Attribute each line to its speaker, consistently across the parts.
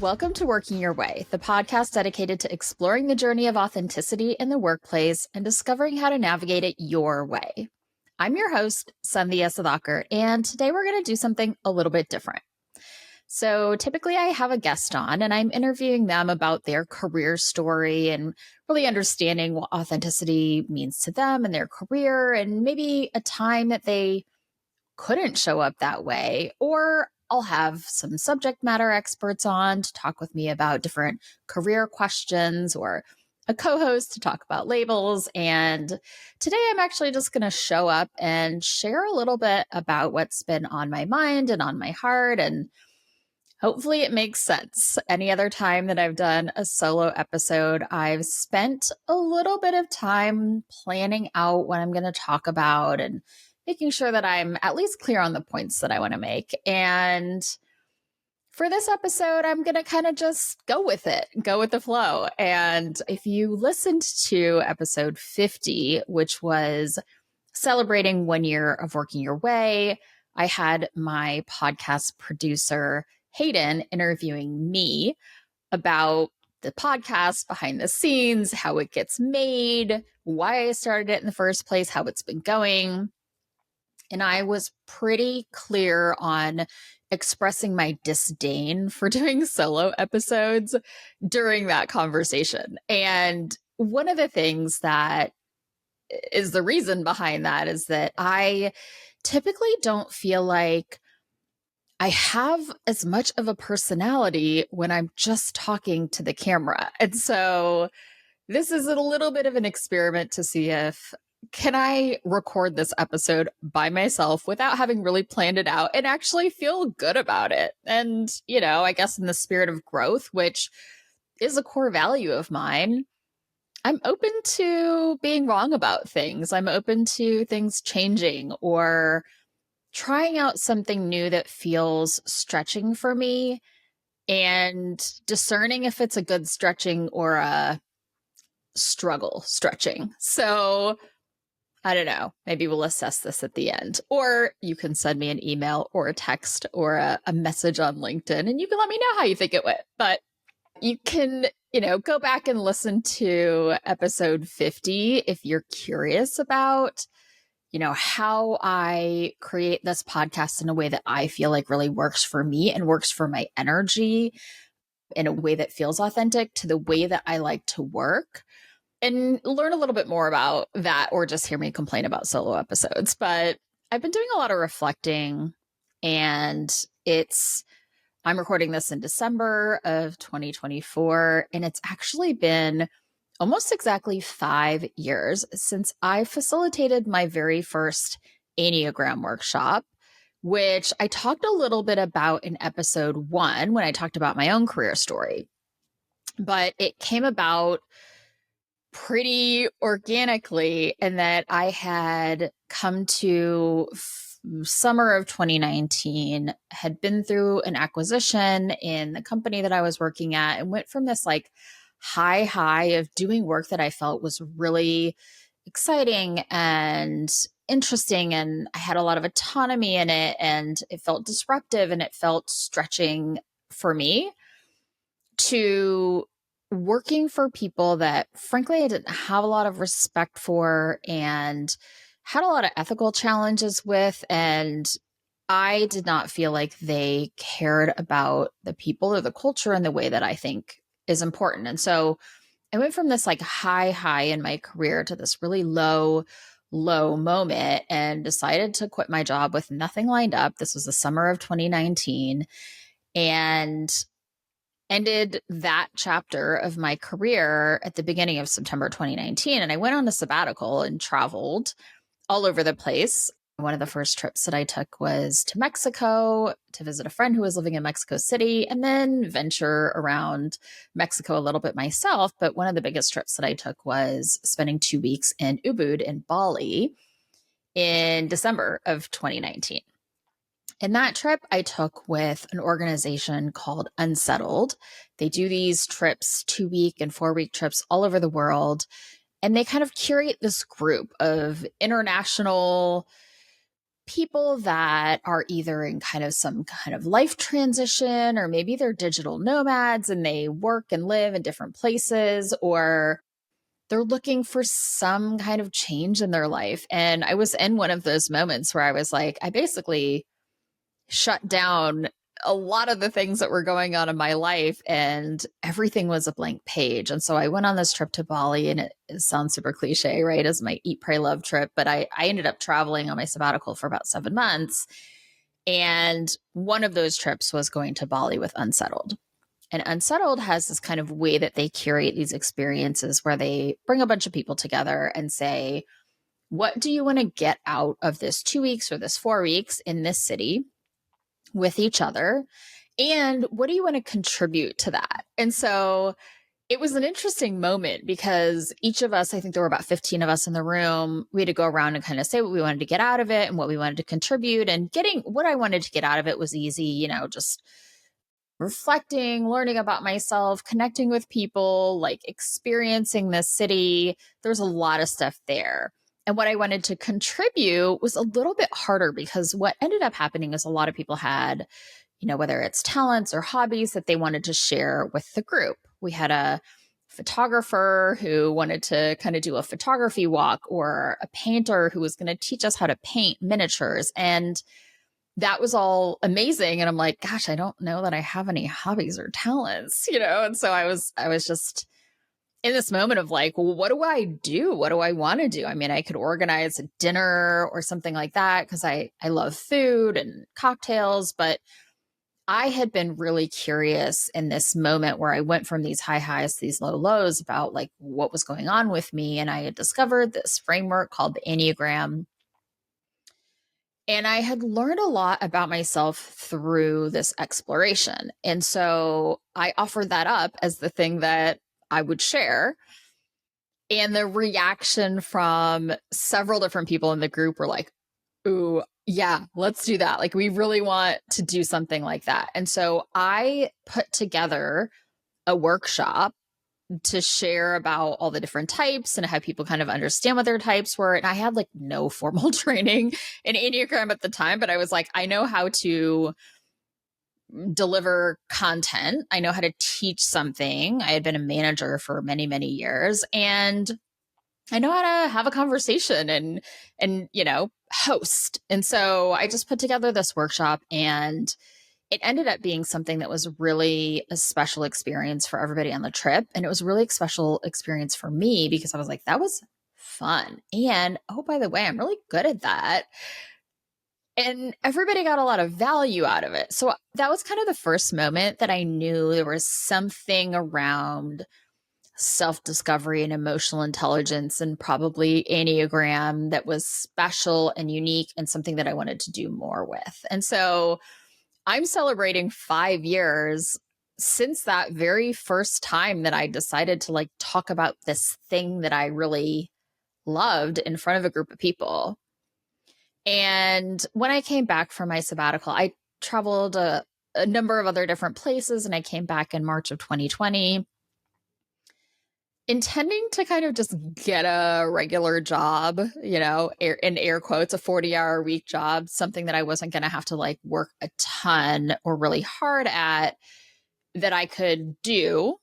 Speaker 1: Welcome to Working Your Way, the podcast dedicated to exploring the journey of authenticity in the workplace and discovering how to navigate it your way. I'm your host, Sandhya Sadakar, and today we're going to do something a little bit different. So typically I have a guest on and I'm interviewing them about their career story and really understanding what authenticity means to them and their career and maybe a time that they couldn't show up that way, or I'll have some subject matter experts on to talk with me about different career questions or a co-host to talk about labels. And today I'm actually just going to show up and share a little bit about what's been on my mind and on my heart. And hopefully it makes sense. Any other time that I've done a solo episode, I've spent a little bit of time planning out what I'm going to talk about and making sure that I'm at least clear on the points that I want to make. And for this episode, I'm going to kind of just go with it, go with the flow. And if you listened to episode 50, which was celebrating 1 year of Working Your Way, I had my podcast producer, Hayden, interviewing me about the podcast, behind the scenes, how it gets made, why I started it in the first place, how it's been going. And I was pretty clear on expressing my disdain for doing solo episodes during that conversation. And one of the things that is the reason behind that is that I typically don't feel like I have as much of a personality when I'm just talking to the camera. And so this is a little bit of an experiment to see if can I record this episode by myself without having really planned it out and actually feel good about it. And, I guess in the spirit of growth, which is a core value of mine, I'm open to being wrong about things. I'm open to things changing or trying out something new that feels stretching for me and discerning if it's a good stretching or a struggle stretching. So I don't know. Maybe we'll assess this at the end. Or you can send me an email or a text or a message on LinkedIn and you can let me know how you think it went. But you can, go back and listen to episode 50 if you're curious about, how I create this podcast in a way that I feel like really works for me and works for my energy in a way that feels authentic to the way that I like to work. And learn a little bit more about that or just hear me complain about solo episodes. But I've been doing a lot of reflecting and I'm recording this in December of 2024. And it's actually been almost exactly 5 years since I facilitated my very first Enneagram workshop, which I talked a little bit about in episode 1 when I talked about my own career story. But it came about pretty organically in that I had come to summer of 2019, had been through an acquisition in the company that I was working at and went from this like high of doing work that I felt was really exciting and interesting. And I had a lot of autonomy in it and it felt disruptive and it felt stretching for me to working for people that frankly I didn't have a lot of respect for and had a lot of ethical challenges with. And I did not feel like they cared about the people or the culture in the way that I think is important. And so I went from this like high in my career to this really low moment and decided to quit my job with nothing lined up. This was the summer of 2019 and ended that chapter of my career at the beginning of September 2019. And I went on a sabbatical and traveled all over the place. One of the first trips that I took was to Mexico to visit a friend who was living in Mexico City and then venture around Mexico a little bit myself. But one of the biggest trips that I took was spending 2 weeks in Ubud in Bali in December of 2019. And that trip I took with an organization called Unsettled. They do these trips, 2-week and 4-week trips all over the world. And they kind of curate this group of international people that are either in kind of some kind of life transition, or maybe they're digital nomads and they work and live in different places, or they're looking for some kind of change in their life. And I was in one of those moments where I was like, I basically shut down a lot of the things that were going on in my life, and everything was a blank page. And so I went on this trip to Bali, and it sounds super cliche, right? As my eat, pray, love trip. But I ended up traveling on my sabbatical for about 7 months. And one of those trips was going to Bali with Unsettled. And Unsettled has this kind of way that they curate these experiences where they bring a bunch of people together and say, what do you want to get out of this 2 weeks or this 4 weeks in this city with each other? And what do you want to contribute to that? And so it was an interesting moment because each of us, I think there were about 15 of us in the room, we had to go around and kind of say what we wanted to get out of it and what we wanted to contribute. And getting what I wanted to get out of it was easy, just reflecting, learning about myself, connecting with people, like experiencing this city. There's a lot of stuff there. And what I wanted to contribute was a little bit harder, because what ended up happening is a lot of people had, whether it's talents or hobbies that they wanted to share with the group. We had a photographer who wanted to kind of do a photography walk, or a painter who was going to teach us how to paint miniatures. And that was all amazing. And I'm like, gosh, I don't know that I have any hobbies or talents, And so I was just in this moment of like, well, what do I do? What do I want to do? I mean, I could organize a dinner or something like that, because I love food and cocktails. But I had been really curious in this moment where I went from these high highs to these low lows about like what was going on with me. And I had discovered this framework called the Enneagram. And I had learned a lot about myself through this exploration. And so I offered that up as the thing that I would share. And the reaction from several different people in the group were like, ooh, yeah, let's do that. Like, we really want to do something like that. And so I put together a workshop to share about all the different types and have people kind of understand what their types were. And I had like no formal training in Enneagram at the time, but I was like, I know how to deliver content. I know how to teach something. I had been a manager for many, many years, and I know how to have a conversation and host. And so I just put together this workshop, and it ended up being something that was really a special experience for everybody on the trip. And it was really a special experience for me, because I was like, that was fun. And oh, by the way, I'm really good at that. And everybody got a lot of value out of it. So that was kind of the first moment that I knew there was something around self-discovery and emotional intelligence, and probably Enneagram, that was special and unique, and something that I wanted to do more with. And so I'm celebrating 5 years since that very first time that I decided to like talk about this thing that I really loved in front of a group of people. And when I came back from my sabbatical, I traveled a number of other different places, and I came back in March of 2020, intending to kind of just get a regular job, in air quotes, a 40-hour week job, something that I wasn't going to have to like work a ton or really hard at, that I could do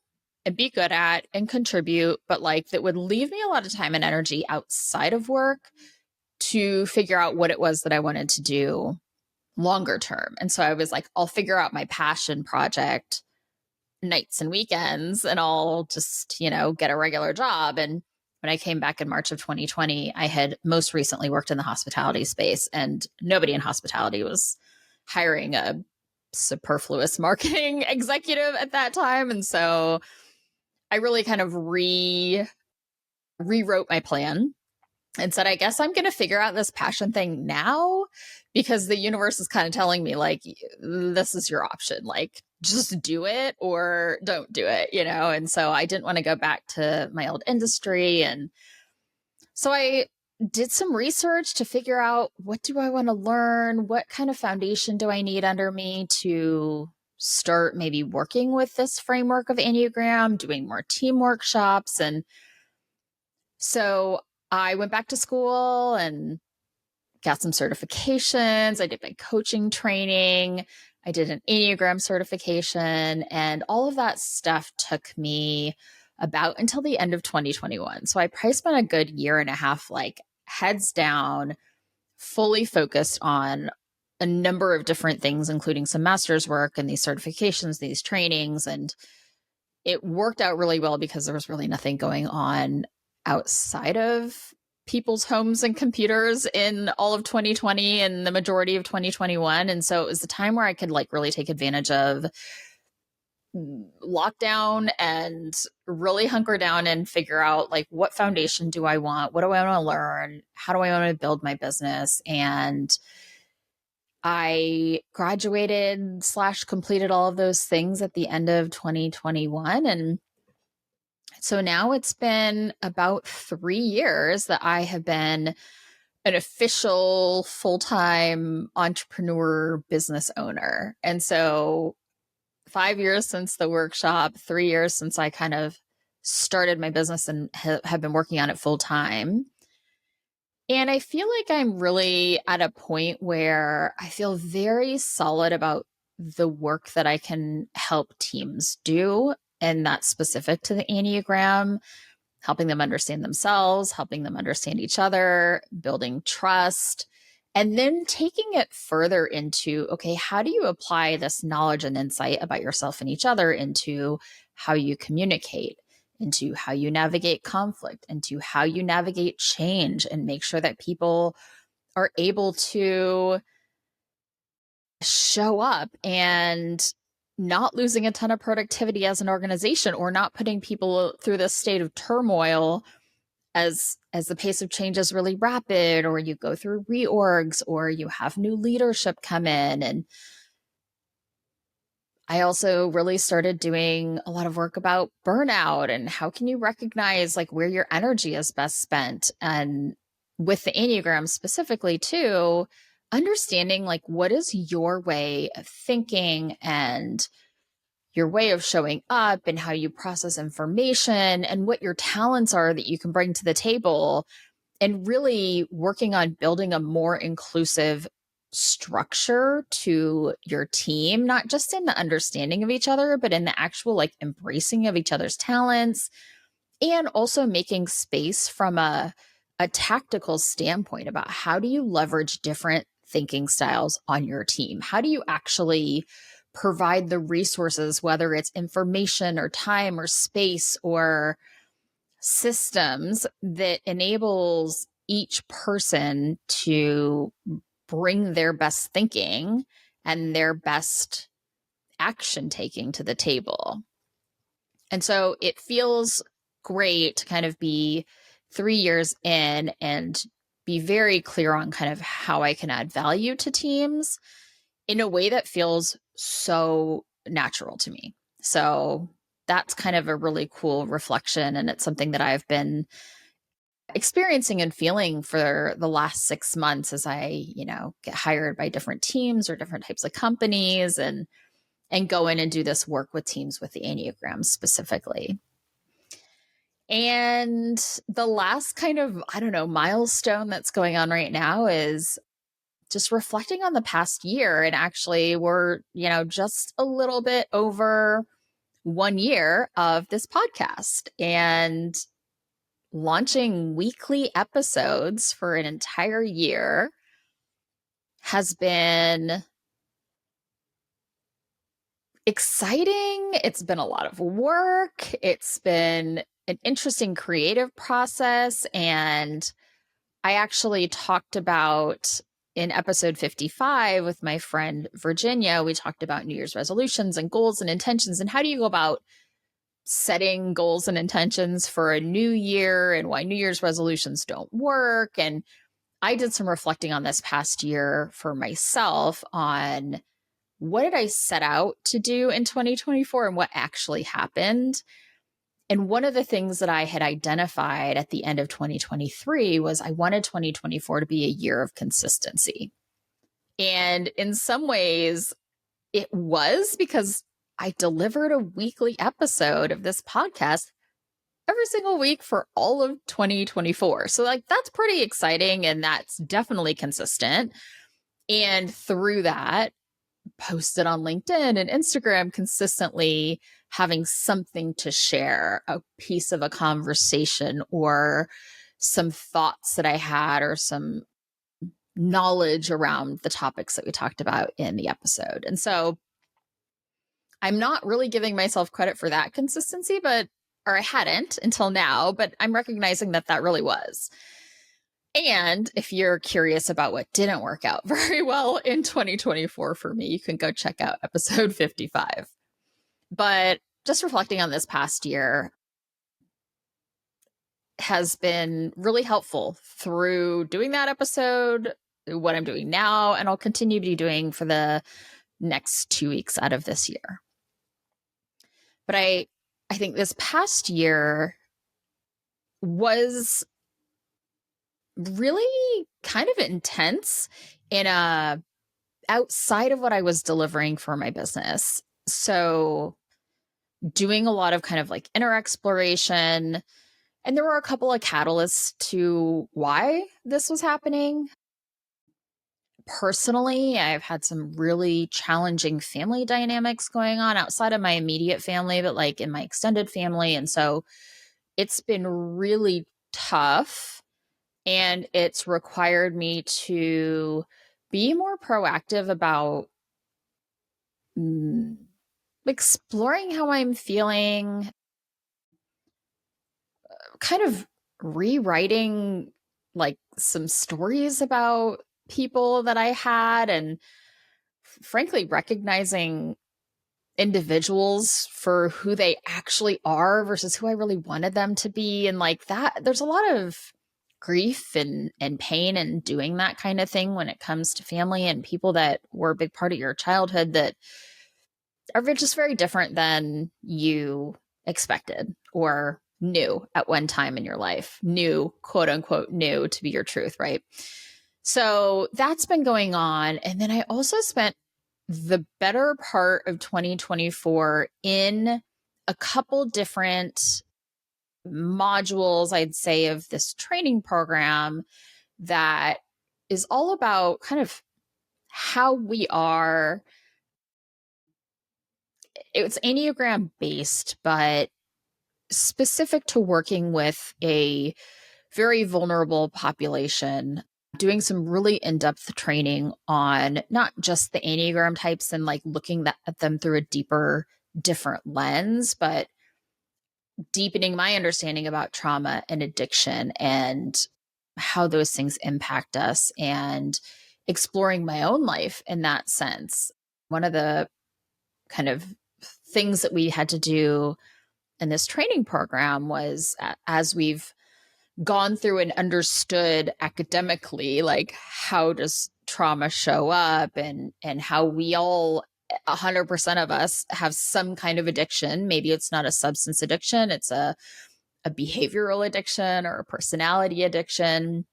Speaker 1: and be good at and contribute, but like that would leave me a lot of time and energy outside of work to figure out what it was that I wanted to do longer term. And so I was like, I'll figure out my passion project nights and weekends, and I'll just, get a regular job. And when I came back in March of 2020, I had most recently worked in the hospitality space, and nobody in hospitality was hiring a superfluous marketing executive at that time. And so I really kind of rewrote my plan and said, I guess I'm going to figure out this passion thing now, because the universe is kind of telling me like, this is your option. Like, just do it or don't do it, And so I didn't want to go back to my old industry. And so I did some research to figure out, what do I want to learn? What kind of foundation do I need under me to start maybe working with this framework of Enneagram, doing more team workshops? And so I went back to school and got some certifications. I did my coaching training. I did an Enneagram certification, and all of that stuff took me about until the end of 2021. So I probably spent a good year and a half, like heads down, fully focused on a number of different things, including some master's work and these certifications, these trainings. And it worked out really well because there was really nothing going on outside of people's homes and computers in all of 2020 and the majority of 2021. And so it was the time where I could like really take advantage of lockdown and really hunker down and figure out like, what foundation do I want? What do I want to learn? How do I want to build my business? And I graduated / completed all of those things at the end of 2021. And so now it's been about 3 years that I have been an official full-time entrepreneur business owner. And so 5 years since the workshop, 3 years since I kind of started my business and have been working on it full time. And I feel like I'm really at a point where I feel very solid about the work that I can help teams do. And that's specific to the Enneagram, helping them understand themselves, helping them understand each other, building trust, and then taking it further into, okay, how do you apply this knowledge and insight about yourself and each other into how you communicate, into how you navigate conflict, into how you navigate change, and make sure that people are able to show up and not losing a ton of productivity as an organization, or not putting people through this state of turmoil as the pace of change is really rapid, or you go through reorgs, or you have new leadership come in. And I also really started doing a lot of work about burnout and how can you recognize like where your energy is best spent. And with the Enneagram specifically too, understanding like what is your way of thinking and your way of showing up and how you process information and what your talents are that you can bring to the table, and really working on building a more inclusive structure to your team, not just in the understanding of each other, but in the actual like embracing of each other's talents, and also making space from a tactical standpoint about how do you leverage different thinking styles on your team? How do you actually provide the resources, whether it's information or time or space or systems, that enables each person to bring their best thinking and their best action taking to the table. And so it feels great to kind of be 3 years in and be very clear on kind of how I can add value to teams in a way that feels so natural to me. So that's kind of a really cool reflection. And it's something that I've been experiencing and feeling for the last 6 months as I, get hired by different teams or different types of companies and go in and do this work with teams with the Enneagram specifically. And the last kind of, milestone that's going on right now is just reflecting on the past year. And actually we're, just a little bit over 1 year of this podcast, and launching weekly episodes for an entire year has been exciting. It's been a lot of work. It's been an interesting creative process. And I actually talked about in episode 55 with my friend Virginia, we talked about New Year's resolutions and goals and intentions, and how do you go about setting goals and intentions for a new year and why New Year's resolutions don't work. And I did some reflecting on this past year for myself on what did I set out to do in 2024 and what actually happened. And one of the things that I had identified at the end of 2023 was I wanted 2024 to be a year of consistency. And in some ways it was, because I delivered a weekly episode of this podcast every single week for all of 2024. So like that's pretty exciting and that's definitely consistent. And through that, posted on LinkedIn and Instagram consistently, having something to share, a piece of a conversation or some thoughts that I had or some knowledge around the topics that we talked about in the episode. And so I'm not really giving myself credit for that consistency, or I hadn't until now, but I'm recognizing that that really was. And if you're curious about what didn't work out very well in 2024 for me, you can go check out episode 55. But just reflecting on this past year has been really helpful through doing that episode, what I'm doing now, and I'll continue to be doing for the next 2 weeks out of this year. But I think this past year was really kind of intense in a outside of what I was delivering for my business. So doing a lot of kind of like inner exploration. And there were a couple of catalysts to why this was happening. Personally, I've had some really challenging family dynamics going on outside of my immediate family, but like in my extended family. And so it's been really tough. And it's required me to be more proactive about exploring how I'm feeling, kind of rewriting like some stories about people that I had, and frankly, recognizing individuals for who they actually are versus who I really wanted them to be. And like that, there's a lot of grief and pain in doing that kind of thing when it comes to family and people that were a big part of your childhood that are just very different than you expected or knew at one time in your life, knew, quote unquote, knew to be your truth, right? So that's been going on. And then I also spent the better part of 2024 in a couple different modules, I'd say, of this training program that is all about kind of how we are. It's Enneagram based, but specific to working with a very vulnerable population, doing some really in-depth training on not just the Enneagram types and like looking at them through a deeper, different lens, but deepening my understanding about trauma and addiction and how those things impact us and exploring my own life in that sense. One of the kind of things that we had to do in this training program was, as we've gone through and understood academically, like how does trauma show up and how we all 100% of us have some kind of addiction. Maybe it's not a substance addiction, it's a behavioral addiction or a personality addiction.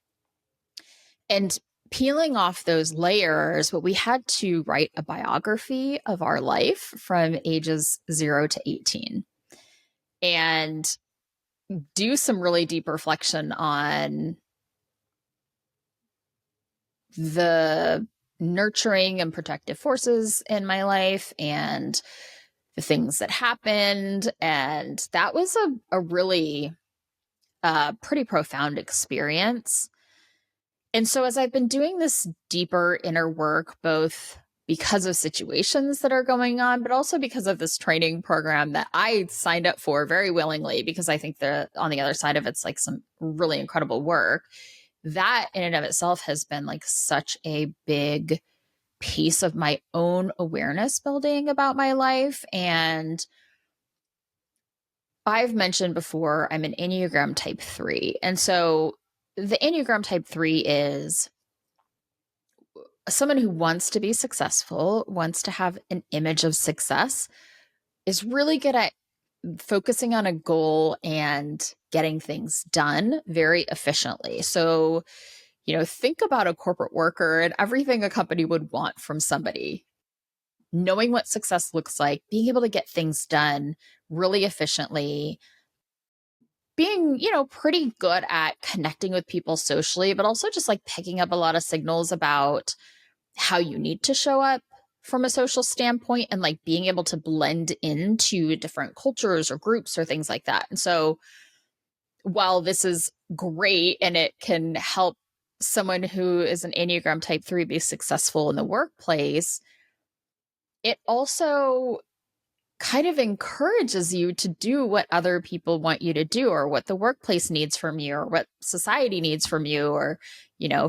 Speaker 1: And peeling off those layers, but we had to write a biography of our life from ages 0 to 18 and do some really deep reflection on the nurturing and protective forces in my life and the things that happened. And that was a really pretty profound experience. And so as I've been doing this deeper inner work, both because of situations that are going on, but also because of this training program that I signed up for very willingly, because I think on the other side of it's like some really incredible work, that in and of itself has been like such a big piece of my own awareness building about my life. And I've mentioned before, I'm an Enneagram type 3. And so the Enneagram type 3 is someone who wants to be successful, wants to have an image of success, is really good at focusing on a goal and getting things done very efficiently. So, think about a corporate worker and everything a company would want from somebody. Knowing what success looks like, being able to get things done really efficiently, being, pretty good at connecting with people socially, but also just like picking up a lot of signals about how you need to show up from a social standpoint and like being able to blend into different cultures or groups or things like that. And so while this is great and it can help someone who is an Enneagram type 3 be successful in the workplace, it also kind of encourages you to do what other people want you to do, or what the workplace needs from you, or what society needs from you, or,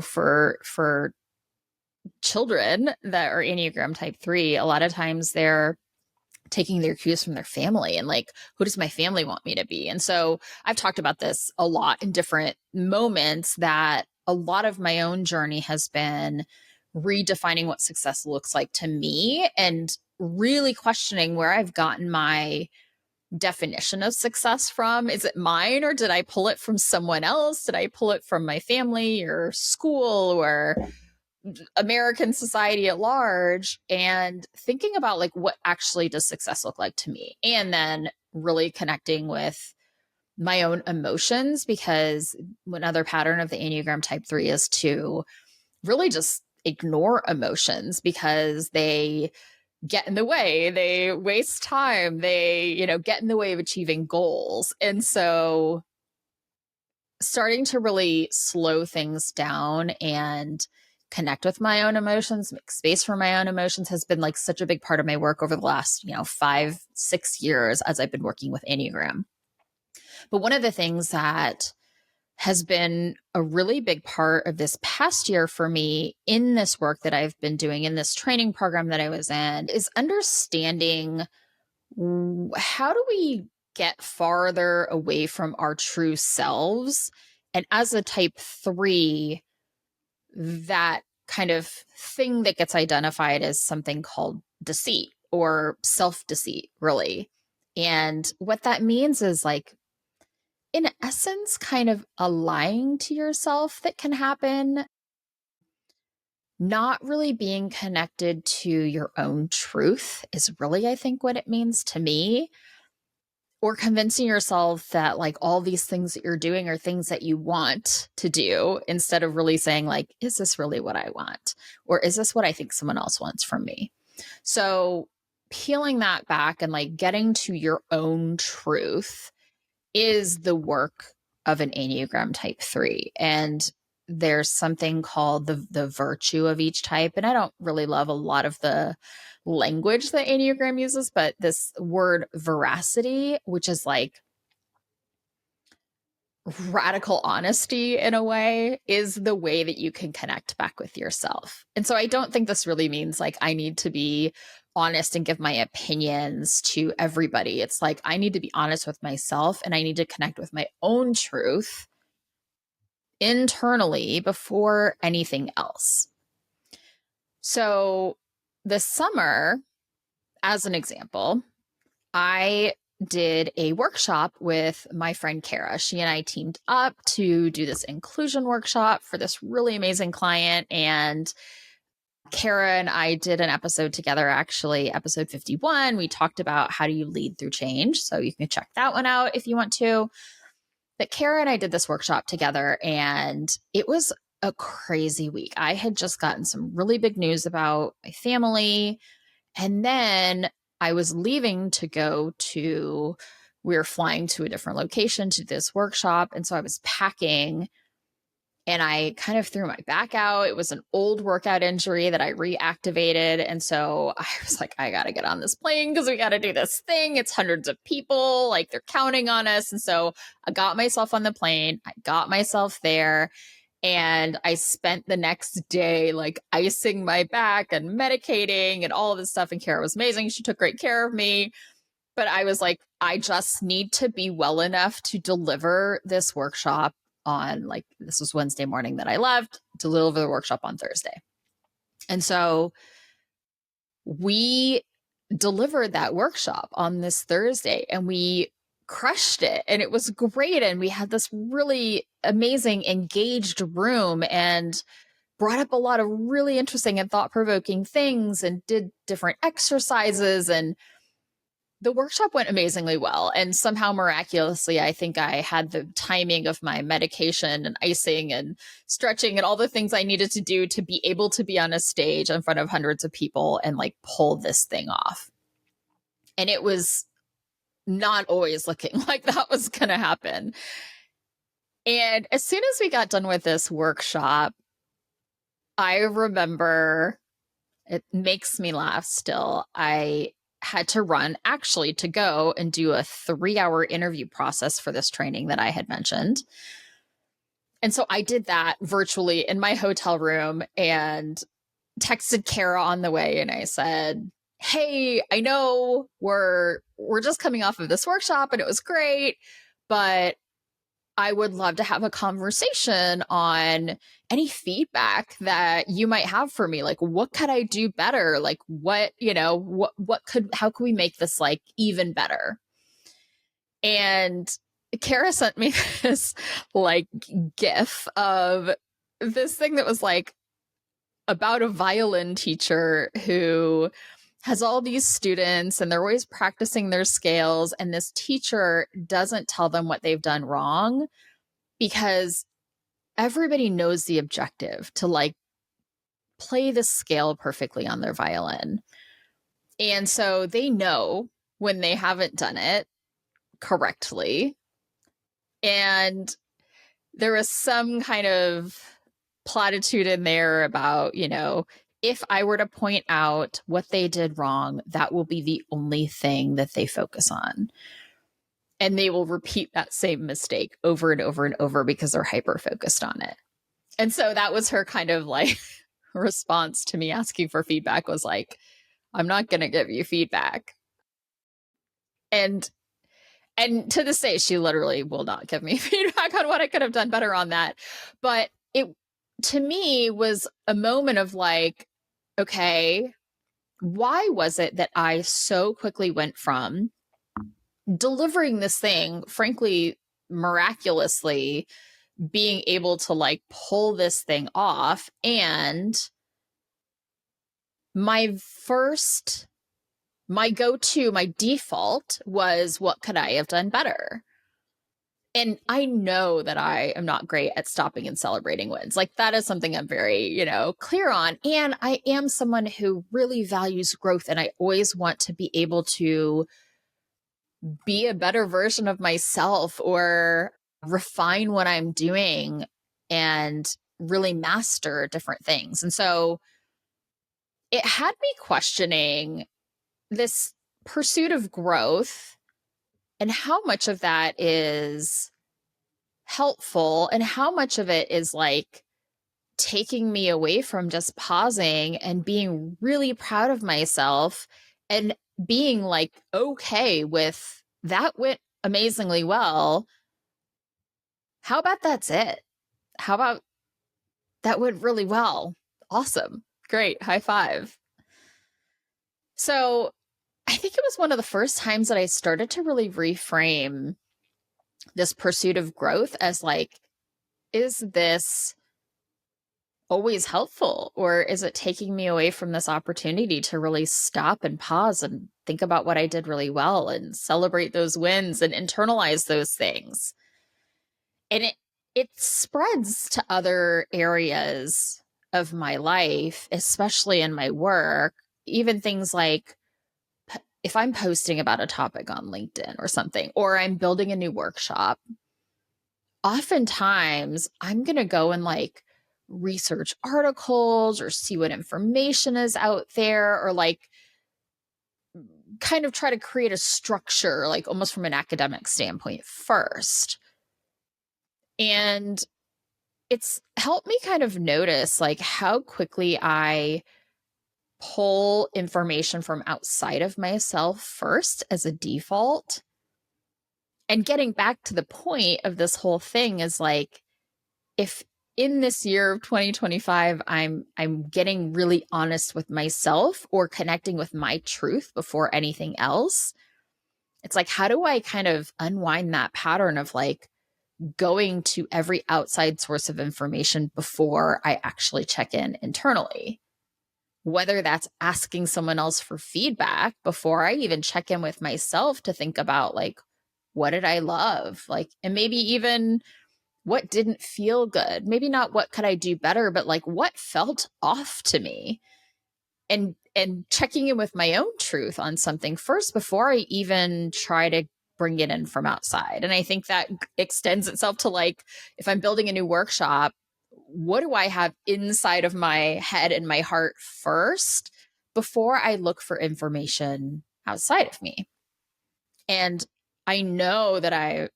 Speaker 1: for children that are Enneagram type 3, a lot of times they're taking their cues from their family and like, who does my family want me to be? And so I've talked about this a lot in different moments, that a lot of my own journey has been redefining what success looks like to me and really questioning where I've gotten my definition of success from. Is it mine, or did I pull it from someone else? Did I pull it from my family or school or American society at large? And thinking about like, what actually does success look like to me? And then really connecting with my own emotions, because another pattern of the Enneagram type 3 is to really just ignore emotions because they get in the way, they waste time, they, get in the way of achieving goals. And so starting to really slow things down and connect with my own emotions, make space for my own emotions, has been like such a big part of my work over the last, 5-6 years as I've been working with Enneagram. But one of the things that has been a really big part of this past year for me in this work that I've been doing, in this training program that I was in, is understanding how do we get farther away from our true selves. And as a type 3, that kind of thing that gets identified as something called deceit or self-deceit, really. And what that means is like, in essence, kind of a lying to yourself that can happen, not really being connected to your own truth is really, I think, what it means to me. Or convincing yourself that like all these things that you're doing are things that you want to do, instead of really saying like, is this really what I want? Or is this what I think someone else wants from me? So peeling that back and like getting to your own truth is the work of an Enneagram type 3. And there's something called the virtue of each type. And I don't really love a lot of the language that Enneagram uses, but this word veracity, which is like radical honesty in a way, is the way that you can connect back with yourself. And so I don't think this really means like I need to be honest and give my opinions to everybody. It's like I need to be honest with myself, and I need to connect with my own truth internally before anything else. So this summer, as an example, I did a workshop with my friend Kara. She and I teamed up to do this inclusion workshop for this really amazing client. And Kara and I did an episode together, actually, episode 51. We talked about how do you lead through change. So you can check that one out if you want to. But Kara and I did this workshop together, and it was a crazy week. I had just gotten some really big news about my family. And then I was leaving to go to, we were flying to a different location to this workshop. And so I was packing, and I kind of threw my back out. It was an old workout injury that I reactivated. And so I was like, I got to get on this plane because we got to do this thing. It's hundreds of people, like they're counting on us. And so I got myself on the plane. I got myself there. And I spent the next day like icing my back and medicating and all of this stuff. And Kara was amazing. She took great care of me. But I was like, I just need to be well enough to deliver this workshop on, like, this was Wednesday morning that I left, to deliver the workshop on Thursday. And so we delivered that workshop on this Thursday, and we crushed it, and it was great. And we had this really amazing engaged room and brought up a lot of really interesting and thought-provoking things and did different exercises. And the workshop went amazingly well. And somehow miraculously, I think I had the timing of my medication and icing and stretching and all the things I needed to do to be able to be on a stage in front of hundreds of people and like pull this thing off. And it was not always looking like that was going to happen. And as soon as we got done with this workshop, I remember, it makes me laugh still, I had to run actually to go and do a 3-hour interview process for this training that I had mentioned. And so I did that virtually in my hotel room and texted Kara on the way. And I said, hey, I know we're just coming off of this workshop and it was great, but I would love to have a conversation on any feedback that you might have for me. Like, what could I do better? Like, how could we make this like even better? And Kara sent me this like GIF of this thing that was like about a violin teacher who has all these students and they're always practicing their scales. And this teacher doesn't tell them what they've done wrong because everybody knows the objective to like play the scale perfectly on their violin. And so they know when they haven't done it correctly. And there was some kind of platitude in there about, if I were to point out what they did wrong, that will be the only thing that they focus on. And they will repeat that same mistake over and over and over because they're hyper focused on it. And so that was her kind of like response to me asking for feedback, was like, I'm not going to give you feedback. And to this day, she literally will not give me feedback on what I could have done better on that. But it, to me, was a moment of like, okay, why was it that I so quickly went from delivering this thing, frankly, miraculously, being able to like pull this thing off, and my go-to, my default was, what could I have done better? And I know that I am not great at stopping and celebrating wins. Like that is something I'm very, clear on. And I am someone who really values growth. And I always want to be able to be a better version of myself or refine what I'm doing and really master different things. And so it had me questioning this pursuit of growth and how much of that is helpful and how much of it is like taking me away from just pausing and being really proud of myself and being like, okay with that went amazingly well. How about that's it? How about that went really well? Awesome. Great. High five. So I think it was one of the first times that I started to really reframe this pursuit of growth as like, is this always helpful, or is it taking me away from this opportunity to really stop and pause and think about what I did really well and celebrate those wins and internalize those things? And it spreads to other areas of my life, especially in my work, even things like if I'm posting about a topic on LinkedIn or something, or I'm building a new workshop, oftentimes I'm going to go and like research articles or see what information is out there, or like kind of try to create a structure, like almost from an academic standpoint first. And it's helped me kind of notice like how quickly I pull information from outside of myself first as a default. And getting back to the point of this whole thing is like, if in this year of 2025, I'm getting really honest with myself or connecting with my truth before anything else, it's like, how do I kind of unwind that pattern of like going to every outside source of information before I actually check in internally? whether that's asking someone else for feedback before I even check in with myself to think about like, what did I love? Like, and maybe even what didn't feel good. Maybe not what could I do better, but like what felt off to me. And checking in with my own truth on something first before I even try to bring it in from outside. And I think that extends itself to like, if I'm building a new workshop, what do I have inside of my head and my heart first before I look for information outside of me? And I know that I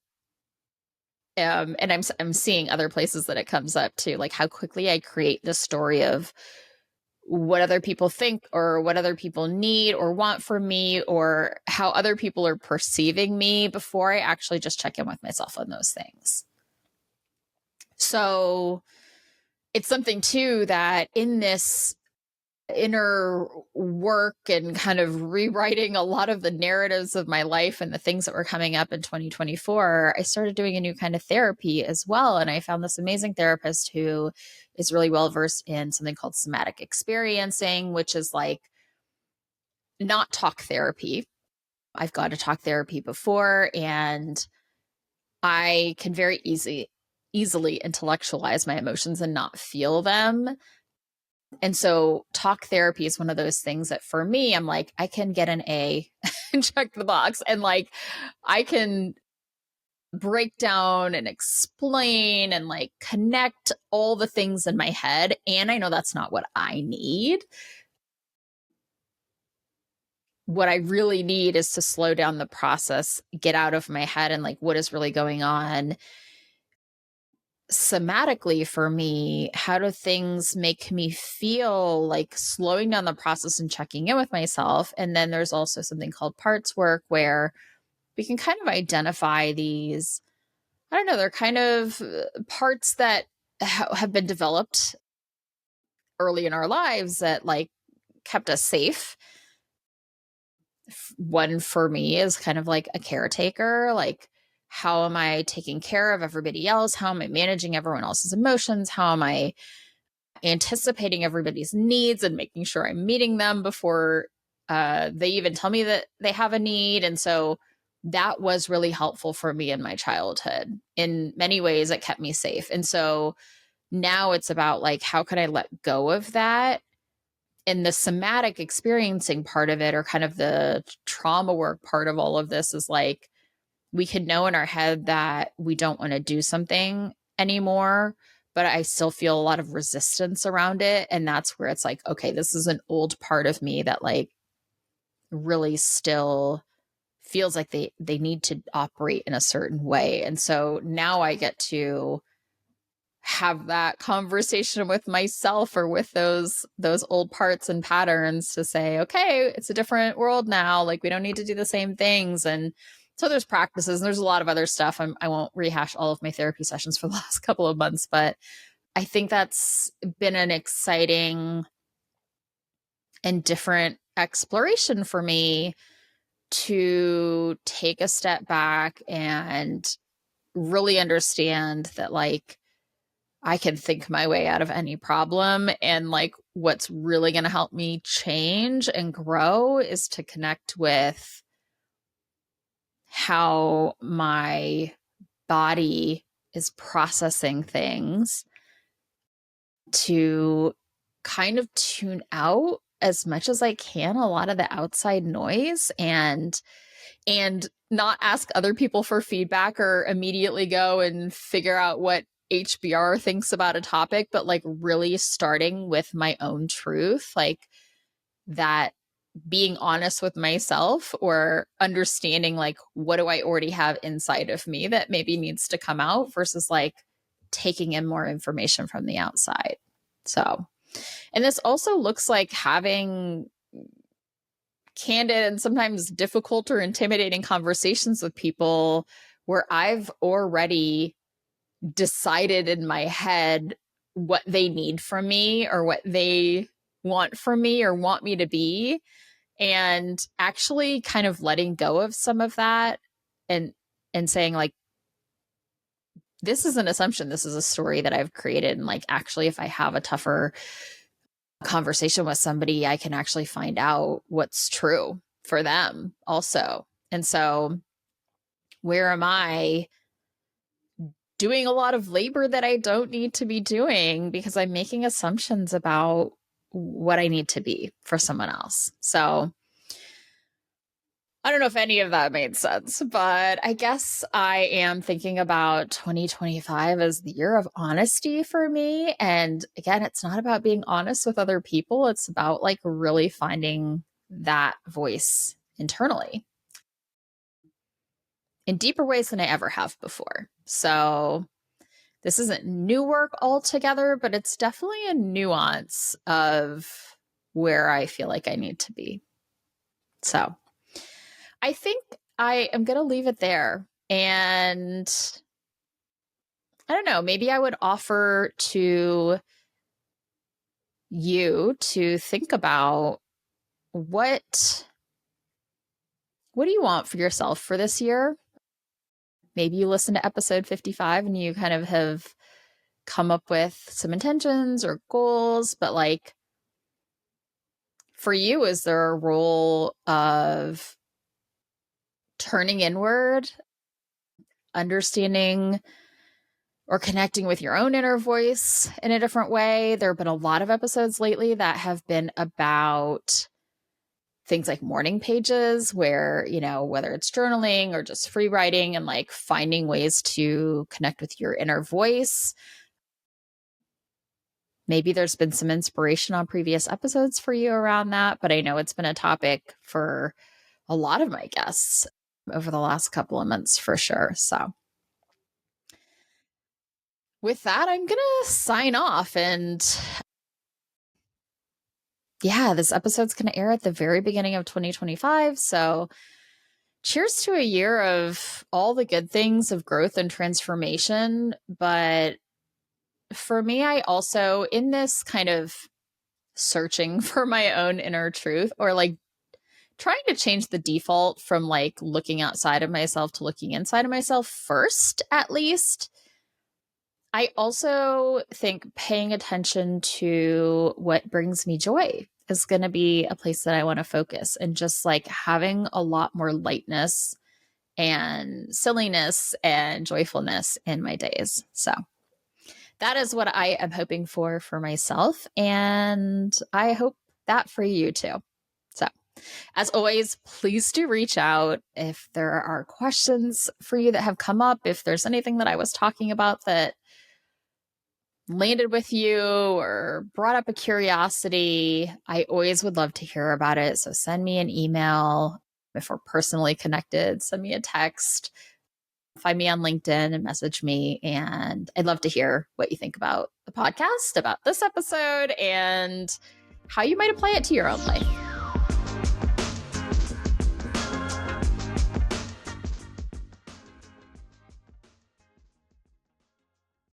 Speaker 1: and I'm seeing other places that it comes up too, like how quickly I create the story of what other people think or what other people need or want from me or how other people are perceiving me before I actually just check in with myself on those things. So it's something too that in this inner work and kind of rewriting a lot of the narratives of my life and the things that were coming up in 2024, I started doing a new kind of therapy as well. And I found this amazing therapist who is really well versed in something called somatic experiencing, which is like not talk therapy. I've gone to talk therapy before, and I can very easily intellectualize my emotions and not feel them. And so talk therapy is one of those things that for me, I'm like, I can get an A and check the box. And like, I can break down and explain and like connect all the things in my head. And I know that's not what I need. What I really need is to slow down the process, get out of my head and like, what is really going on somatically for me. How do things make me feel? Like slowing down the process and checking in with myself. And then there's also something called parts work where we can kind of identify these, I don't know, they're kind of parts that have been developed early in our lives that like kept us safe. One for me is kind of like a caretaker, like how am I taking care of everybody else? How am I managing everyone else's emotions? How am I anticipating everybody's needs and making sure I'm meeting them before they even tell me that they have a need? And so that was really helpful for me in my childhood. In many ways, it kept me safe. And so now it's about like, how can I let go of that? And the somatic experiencing part of it, or kind of the trauma work part of all of this, is like, we could know in our head that we don't want to do something anymore, but I still feel a lot of resistance around it. And that's where it's like, okay, this is an old part of me that like really still feels like they need to operate in a certain way. And so now I get to have that conversation with myself or with those old parts and patterns to say, okay, it's a different world now. Like we don't need to do the same things. And so there's practices and there's a lot of other stuff. I won't rehash all of my therapy sessions for the last couple of months, but I think that's been an exciting and different exploration for me to take a step back and really understand that like I can think my way out of any problem. And like what's really going to help me change and grow is to connect with how my body is processing things, to kind of tune out as much as I can a lot of the outside noise, and not ask other people for feedback or immediately go and figure out what HBR thinks about a topic, but like really starting with my own truth, like that, being honest with myself or understanding like what do I already have inside of me that maybe needs to come out versus like taking in more information from the outside. So, and this also looks like having candid and sometimes difficult or intimidating conversations with people where I've already decided in my head what they need from me or what they want from me or want me to be, and actually kind of letting go of some of that and saying like, this is an assumption, this is a story that I've created, and like actually if I have a tougher conversation with somebody, I can actually find out what's true for them also. And so where am I doing a lot of labor that I don't need to be doing because I'm making assumptions about what I need to be for someone else? So I don't know if any of that made sense, but I guess I am thinking about 2025 as the year of honesty for me. And again, it's not about being honest with other people. It's about like really finding that voice internally in deeper ways than I ever have before. So this isn't new work altogether, but it's definitely a nuance of where I feel like I need to be. So I think I am going to leave it there. And I don't know, maybe I would offer to you to think about what do you want for yourself for this year? Maybe you listen to episode 55 and you kind of have come up with some intentions or goals, but like for you, is there a role of turning inward, understanding or connecting with your own inner voice in a different way? There have been a lot of episodes lately that have been about things like morning pages where, you know, whether it's journaling or just free writing and like finding ways to connect with your inner voice. Maybe there's been some inspiration on previous episodes for you around that, but I know it's been a topic for a lot of my guests over the last couple of months for sure. So with that, I'm going to sign off. And yeah, this episode's going to air at the very beginning of 2025. So cheers to a year of all the good things of growth and transformation. But for me, I also, in this kind of searching for my own inner truth, or like trying to change the default from like looking outside of myself to looking inside of myself first, at least, I also think paying attention to what brings me joy is going to be a place that I want to focus, and just like having a lot more lightness and silliness and joyfulness in my days. So that is what I am hoping for myself. And I hope that for you too. So as always, please do reach out if there are questions for you that have come up, if there's anything that I was talking about that landed with you or brought up a curiosity. I always would love to hear about it. So send me an email. If we're personally connected, send me a text, find me on LinkedIn and message me. And I'd love to hear what you think about the podcast, about this episode, and how you might apply it to your own life.